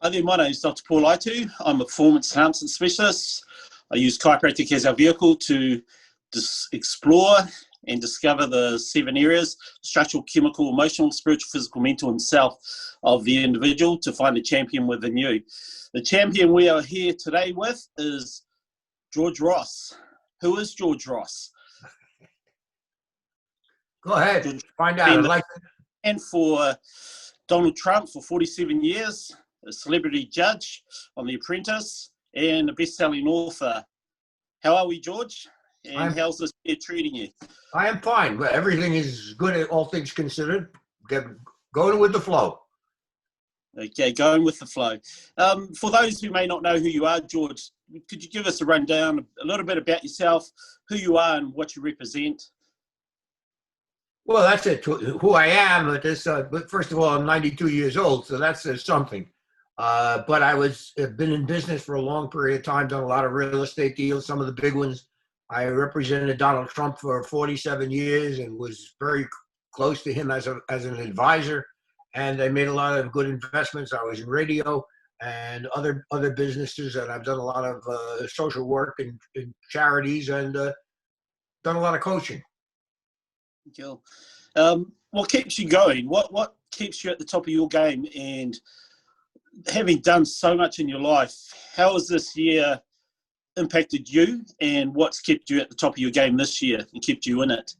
Hi there, my name is Dr. Paul AITUZ. I'm a performance enhancement specialist. I use chiropractic as our vehicle to explore and discover the 7 areas: structural, chemical, emotional, spiritual, physical, mental, and self of the individual to find a champion within you. The champion we are here today with is George Ross. Who is George Ross? Go ahead, George find out. And for Donald Trump for 47 years, a celebrity judge on The Apprentice, and a best-selling author. How are we, George? And how's this year treating you? I am fine, but everything is good, all things considered. Going with the flow. Okay, going with the flow. For those who may not know who you are, George, could you give us a rundown, a little bit about yourself, who you are and what you represent? Well, that's it. Who I am. But first of all, I'm 92 years old, so that says something. But have been in business for a long period of time, done a lot of real estate deals, some of the big ones. I represented Donald Trump for 47 years and was very close to him as an advisor. And I made a lot of good investments. I was in radio and other businesses, and I've done a lot of social work in charities and done a lot of coaching. Cool. What keeps you going? What keeps you at the top of your game? And having done so much in your life, how has this year impacted you, and what's kept you at the top of your game this year and kept you in it?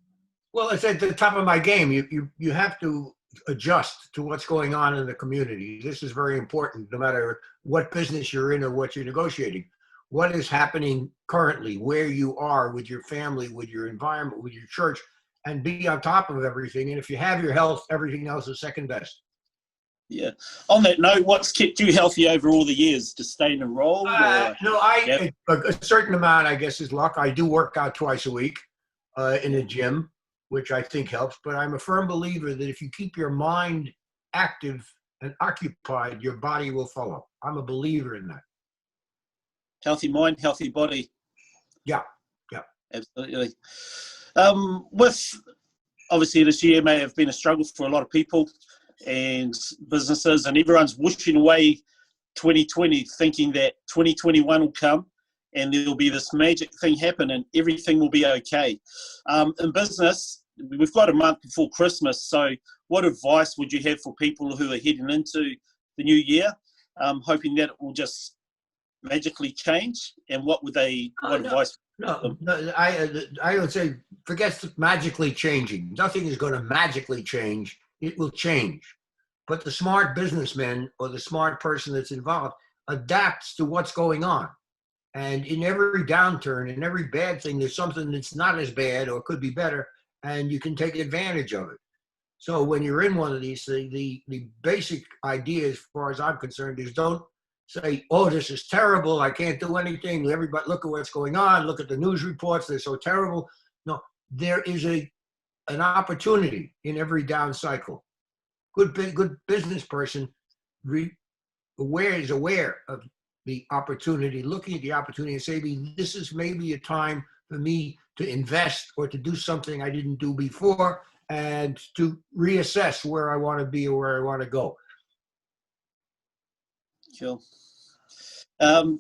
Well, it's at the top of my game. You have to adjust to what's going on in the community. This is very important, no matter what business you're in or what you're negotiating. What is happening currently, where you are with your family, with your environment, with your church, and be on top of everything. And if you have your health, everything else is second best. Yeah. On that note, what's kept you healthy over all the years? Just staying enrolled? A certain amount, I guess, is luck. I do work out twice a week in a gym, which I think helps. But I'm a firm believer that if you keep your mind active and occupied, your body will follow. I'm a believer in that. Healthy mind, healthy body. Yeah. Absolutely. With obviously this year may have been a struggle for a lot of people and businesses, and everyone's wishing away 2020, thinking that 2021 will come and there'll be this magic thing happen and everything will be okay. In business, we've got a month before Christmas, so what advice would you have for people who are heading into the new year, hoping that it will just magically change? And what advice? No, I would say forget magically changing. Nothing is going to magically change. It will change. But the smart businessman or the smart person that's involved adapts to what's going on. And in every downturn, in every bad thing, there's something that's not as bad or could be better, and you can take advantage of it. So when you're in one of these, the basic idea, as far as I'm concerned, is don't say, oh, this is terrible, I can't do anything. Everybody, look at what's going on. Look at the news reports. They're so terrible. No, there is an opportunity in every down cycle. Good business person is aware of the opportunity, looking at the opportunity and saying, this is maybe a time for me to invest or to do something I didn't do before, and to reassess where I want to be or where I want to go. Cool.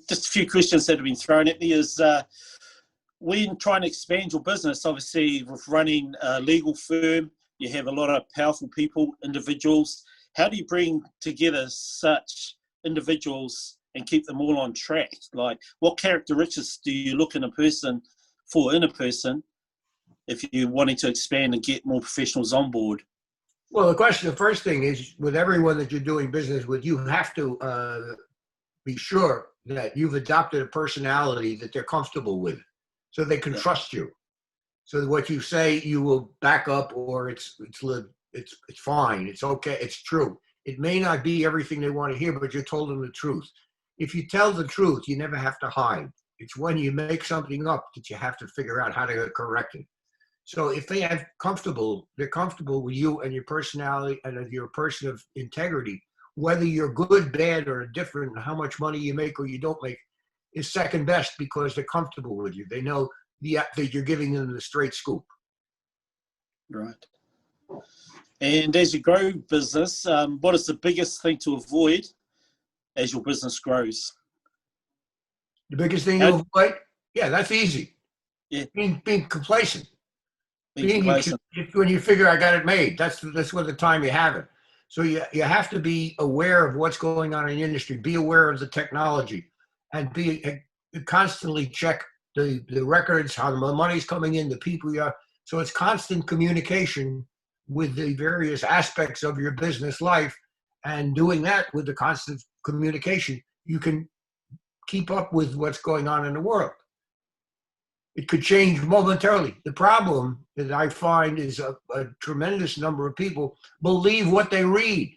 Just a few questions that have been thrown at me is, when trying to expand your business, obviously with running a legal firm, you have a lot of powerful people, individuals. How do you bring together such individuals and keep them all on track? Like, what characteristics do you look in a person if you're wanting to expand and get more professionals on board? Well, the first thing is, with everyone that you're doing business with, you have to be sure that you've adopted a personality that they're comfortable with, so they can trust you. So what you say, you will back up, or it's fine, it's okay, it's true. It may not be everything they want to hear, but you told them the truth. If you tell the truth, you never have to hide. It's when you make something up that you have to figure out how to correct it. So if they're comfortable with you and your personality and you're a person of integrity, whether you're good, bad, or indifferent, how much money you make or you don't make is second best, because they're comfortable with you. They know that you're giving them the straight scoop. Right. And as you grow business, what is the biggest thing to avoid as your business grows. The biggest thing to avoid, yeah, that's easy. Yeah. Being complacent. Being complacent. When you figure I got it made, that's what the time you have it. So you have to be aware of what's going on in the industry, be aware of the technology, and constantly check the records, how the money's coming in, the people you are. So it's constant communication with the various aspects of your business life, and doing that with the constant communication, you can keep up with what's going on in the world. It could change momentarily. The problem that I find is a tremendous number of people believe what they read.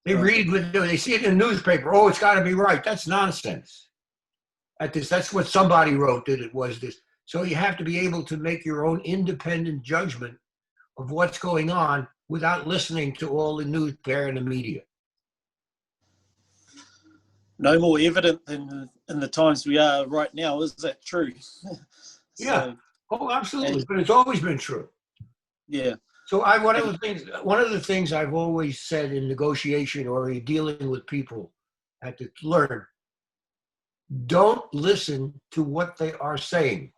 They read they see it in the newspaper. Oh, it's got to be right. That's nonsense. That's what somebody wrote that it was this. So you have to be able to make your own independent judgment of what's going on without listening to all the news there in the media. No more evident than in the times we are right now. Is that true? Yeah. Oh, absolutely. But it's always been true. Yeah. So one of the things I've always said in negotiation or dealing with people, I had to learn: don't listen to what they are saying.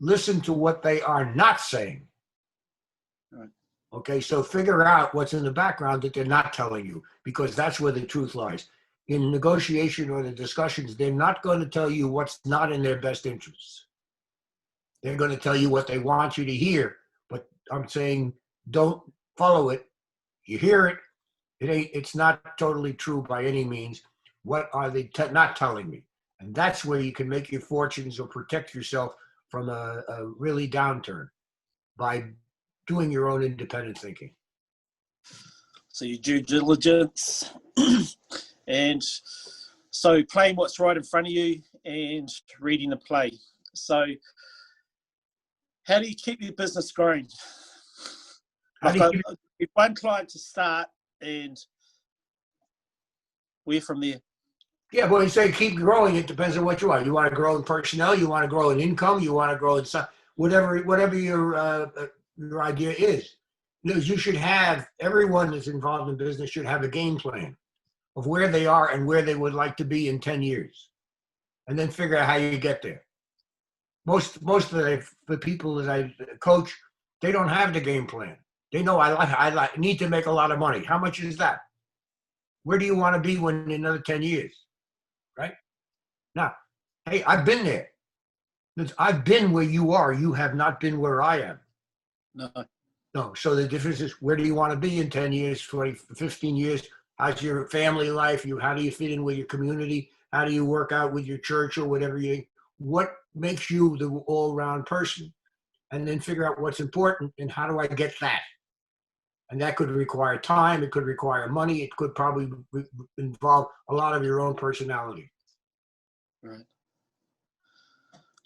Listen to what they are not saying. Right. Okay, so figure out what's in the background that they're not telling you, because that's where the truth lies. In negotiation or the discussions, they're not going to tell you what's not in their best interests. They're going to tell you what they want you to hear, but I'm saying don't follow it. You hear it. It's not totally true by any means. What are they not telling me? And that's where you can make your fortunes or protect yourself from a really downturn, by doing your own independent thinking. So your due diligence and so playing what's right in front of you and reading the play. So how do you keep your business growing? If one client to start, and where from there? Yeah, but when you say keep growing, it depends on what you want. You want to grow in personnel, you want to grow in income, you want to grow in whatever your idea is. You should have, everyone that's involved in business should have a game plan of where they are and where they would like to be in 10 years, and then figure out how you get there. Most of the people that I coach, they don't have the game plan. They know I need to make a lot of money. How much is that? Where do you want to be in another 10 years? Right? Now, hey, I've been there. I've been where you are. You have not been where I am. No. So the difference is, where do you want to be in 10 years, 20, 15 years? How's your family life? How do you fit in with your community? How do you work out with your church or whatever what makes you the all-round person? And then figure out what's important and how do I get that? And that could require time. It could require money. It could probably involve a lot of your own personality. Right.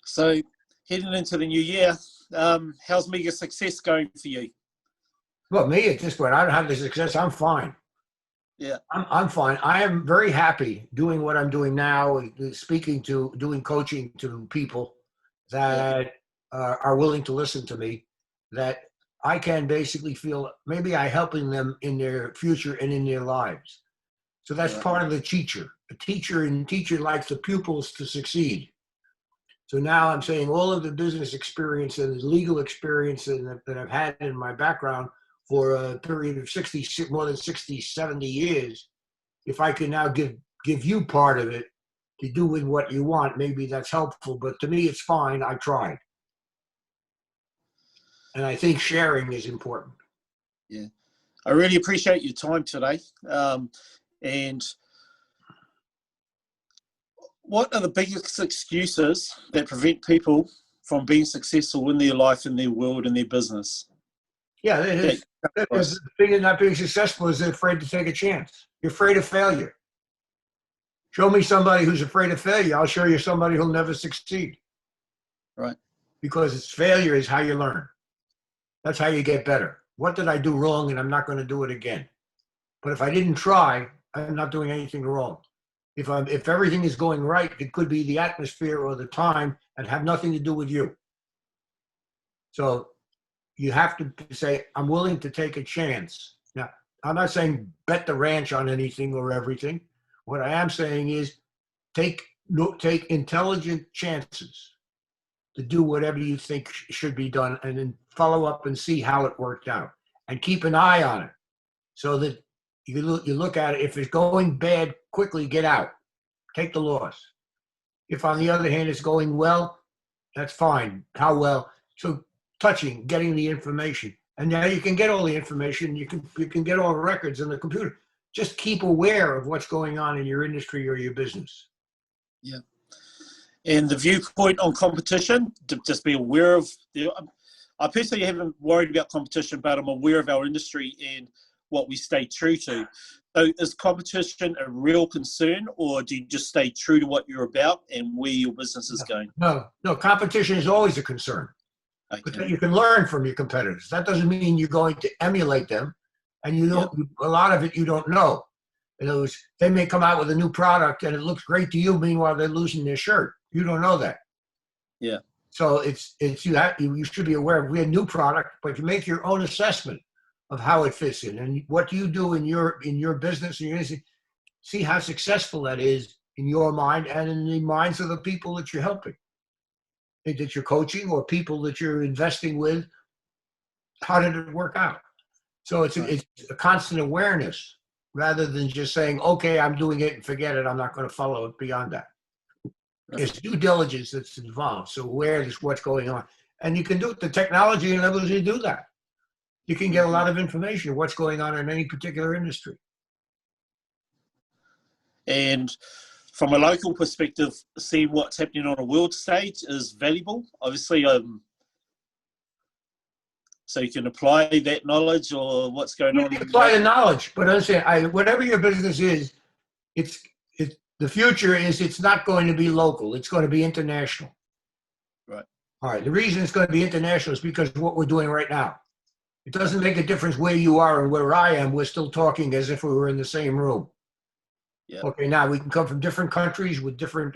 So heading into the new year, how's Mega Success going for you? Well, me at this point, I don't have the success. I'm fine. Yeah. I'm fine. I am very happy doing what I'm doing now, doing coaching to people that are willing to listen to me, that I can basically feel maybe I'm helping them in their future and in their lives. So that's part of the teacher. A teacher likes the pupils to succeed. So now I'm saying all of the business experience and the legal experience that I've had in my background for a period of more than 60, 70 years, if I can now give you part of it to do with what you want, maybe that's helpful. But to me, it's fine. I tried. And I think sharing is important. Yeah. I really appreciate your time today. And what are the biggest excuses that prevent people from being successful in their life, in their world, in their business? Yeah, the thing of not being successful is they're afraid to take a chance. You're afraid of failure. Show me somebody who's afraid of failure. I'll show you somebody who'll never succeed. Right. Because failure is how you learn. That's how you get better. What did I do wrong, and I'm not going to do it again? But if I didn't try, I'm not doing anything wrong. If everything is going right, it could be the atmosphere or the time and have nothing to do with you. So you have to say, I'm willing to take a chance. Now, I'm not saying bet the ranch on anything or everything. What I am saying is take intelligent chances to do whatever you think should be done, and then follow up and see how it worked out, and keep an eye on it so that you look at it. If it's going bad, quickly get out, take the loss. If on the other hand it's going well, that's fine. How well? So getting the information, and now you can get all the information. You can get all the records in the computer. Just keep aware of what's going on in your industry or your business. Yeah. And the viewpoint on competition, to just be aware of. I personally haven't worried about competition, but I'm aware of our industry and what we stay true to. So is competition a real concern, or do you just stay true to what you're about and where your business is going? No, competition is always a concern. Okay. But you can learn from your competitors. That doesn't mean you're going to emulate them, and you don't. A lot of it you don't know. In other words, they may come out with a new product and it looks great to you. Meanwhile, they're losing their shirt. You don't know that. Yeah. So you should be aware of a new product, but you make your own assessment of how it fits in, and what you do in your business, and see how successful that is in your mind and in the minds of the people that you're helping, that you're coaching, or people that you're investing with. How did it work out? So it's a constant awareness, rather than just saying, okay, I'm doing it and forget it. I'm not going to follow it beyond that. There's due diligence that's involved. So awareness what's going on. And you can do it. The technology enables you to do that. You can get a lot of information of what's going on in any particular industry. And from a local perspective, see what's happening on a world stage is valuable. Obviously, so you can apply that knowledge or what's going on. You can apply the knowledge, but understand, whatever your business is, the future is it's not going to be local. It's going to be international. Right. All right. The reason it's going to be international is because of what we're doing right now. It doesn't make a difference where you are and where I am. We're still talking as if we were in the same room. Yeah. Okay. Now we can come from different countries with different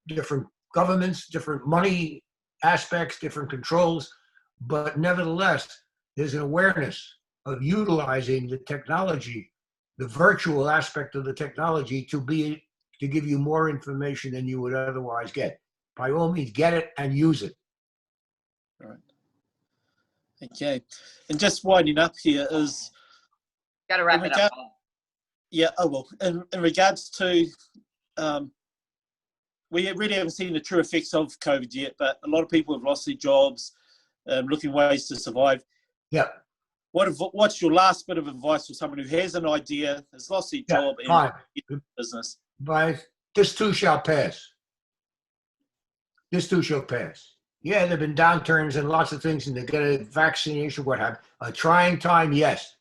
different governments, different money aspects, different controls, but nevertheless, there's an awareness of utilizing the technology, the virtual aspect of the technology, to give you more information than you would otherwise get. By all means, get it and use it. All right. Okay. And just winding up here is... Got to wrap it up. Yeah, I will. In regards to... we really haven't seen the true effects of COVID yet, but a lot of people have lost their jobs, looking ways to survive. Yeah. What's your last bit of advice for someone who has an idea, has lost their job, and business? This too shall pass. This too shall pass. Yeah, there have been downturns and lots of things, and they get a vaccination, what have you. A trying time, yes.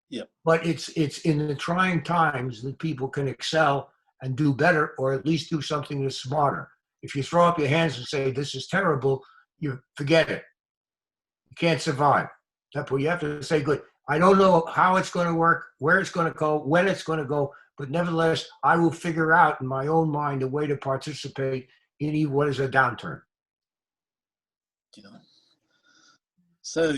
Yeah. But it's in the trying times that people can excel and do better, or at least do something that's smarter. If you throw up your hands and say, this is terrible, you forget it. You can't survive. That's what you have to say, good. I don't know how it's going to work, where it's going to go, when it's going to go, but nevertheless, I will figure out in my own mind a way to participate in what is a downturn. Yeah. So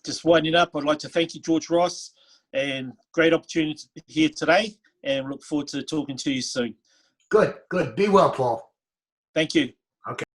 just winding up, I'd like to thank you, George Ross, and great opportunity here today, and look forward to talking to you soon. Good. Be well, Paul. Thank you. Okay.